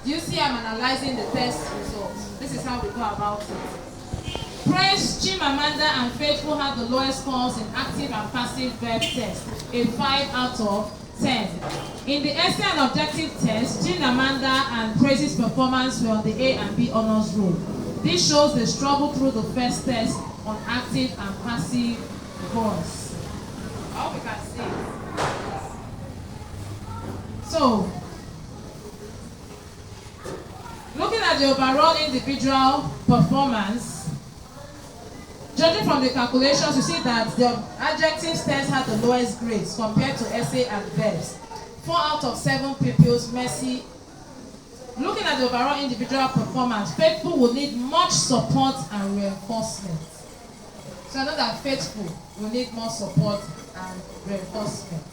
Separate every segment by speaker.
Speaker 1: Do you see I'm analyzing the test results? This is how we go about it. Praise, Chimamanda and Faithful had the lowest scores in active and passive verb test, a 5 out of 10. In the essay and objective test, Chimamanda and Praise's performance were on the A and B honors roll. This shows they struggled through the first test on active and passive voice. I hope you can see. So, looking at the overall individual performance, judging from the calculations, you see that the adjectives test had the lowest grades compared to essay and verbs. 4 out of 7 pupils, Mercy. Looking at the overall individual performance, Faithful will need much support and reinforcement. So I know that Faithful will need more support and reinforcement.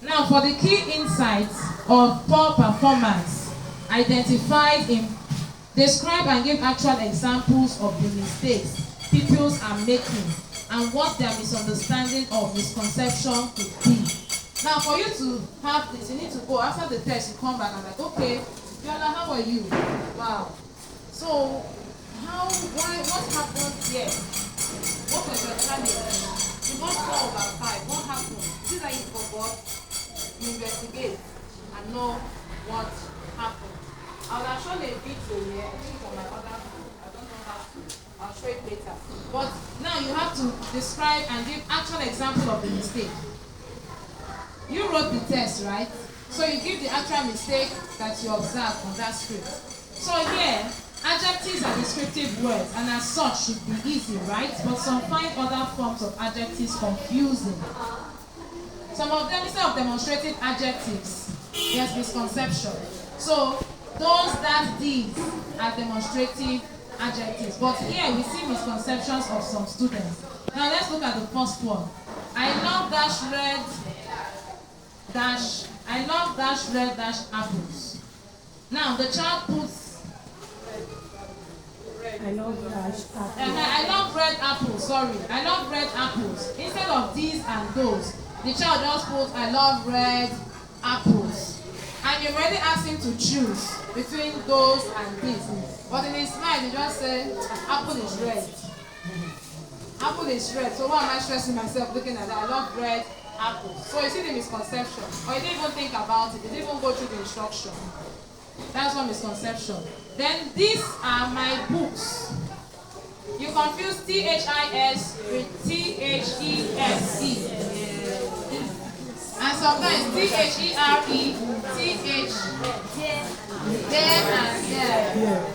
Speaker 1: Now, for the key insights of poor performance, identified in describe and give actual examples of the mistakes pupils are making and what their misunderstanding or misconception could be. Now, for you to have this, you need to go after the test. You come back and like, okay, Viola, how are you? Wow. So, what happened here? What was your challenge? You got 4 over 5. What happened? See that you forgot. You investigate and know what happened. I'll show you a video here. I think on my other phone. I don't know how to. I'll show it later. But now you have to describe and give actual example of the mistake. You wrote the test, right? So you give the actual mistake that you observed on that script. So here, adjectives are descriptive words and as such should be easy, right? But some find other forms of adjectives confusing. Some of them, instead of demonstrative adjectives, there's misconception. So those, that, these are demonstrative adjectives. But here we see misconceptions of some students. Now let's look at the first one. I love red apples. Now the child puts
Speaker 2: I love apples.
Speaker 1: I love red apples, sorry. I love red apples. Instead of these and those, the child just puts I love red apples. And you already asked him to choose between those and these. But in his mind, he just said, apple is red. Apple is red. So why am I stressing myself looking at that? I love red apples. So you see the misconception. Or you didn't even think about it. You didn't even go through the instruction. That's one misconception. Then these are my books. You confuse THIS with THESE. And sometimes THERE, there and there.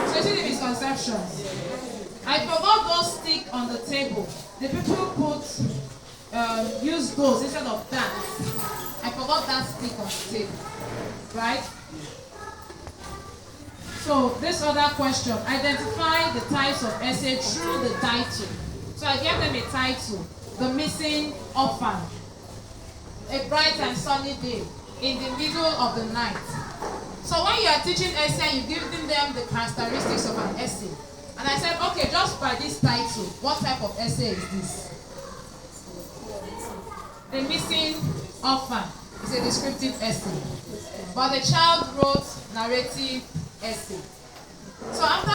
Speaker 1: So you see the misconceptions. I forgot those stick on the table. The people use those instead of that. I forgot that stick on the table. Right? So this other question, identify the types of essay through the title. So I gave them a title, The Missing Orphan. A bright and sunny day in the middle of the night. So when you are teaching essay, you give them the characteristics of an essay. And I said, okay, just by this title, what type of essay is this? The Missing Orphan is a descriptive essay. But the child wrote narrative essay. So after